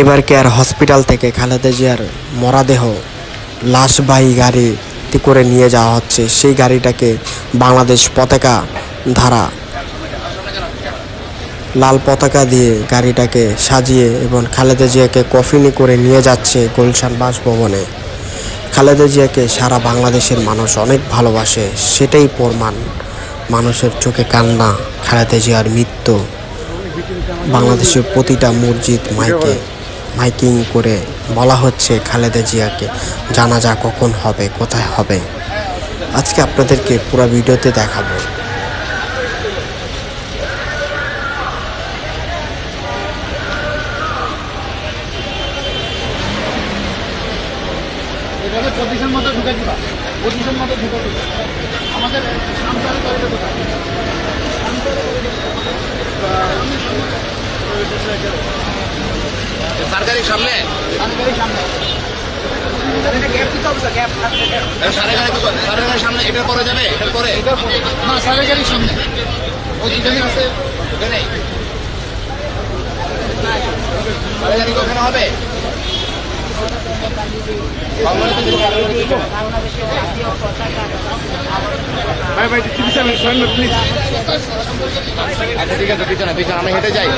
এবার care hospital থেকে খালেদা জিয়ার মরাদেহ লাশবাহী গাড়িতে করে নিয়ে যাওয়া হচ্ছে। সেই গাড়িটাকে বাংলাদেশ পতাকা ধারা লাল পতাকা দিয়ে গাড়িটাকে সাজিয়ে এবং খালেদা জিয়াকে কফিনে করে নিয়ে যাচ্ছে গুলশান বাসভবনে। খালেদা জিয়াকে সারা বাংলাদেশের মানুষ অনেক ভালোবাসে, সেটাই প্রমাণ। মানুষের চোখে কান্না, খালেদা জিয়ার মৃত্যু। বাংলাদেশের প্রতিটা মসজিদ মাইকিং করে বলা হচ্ছে খালেদা জিয়াকে জানাজা কখন হবে, কোথায় হবে। আজকে আপনাদেরকে পুরো ভিডিওতে দেখাবো। পজিশন মতো ঢুকে দিবা, পজিশন মতো ঢুকে দিবা। আমাদের সরকারি সামনে সরকারি সামনে এটার পরে যাবে, এটার পরে না সরকারি সামনে ওই দুজনই আছে, ওখানে সরকারি ওখানে হবে। আচ্ছা ঠিক আছে, পিছনে পিছনে আমি হেঁটে যাই।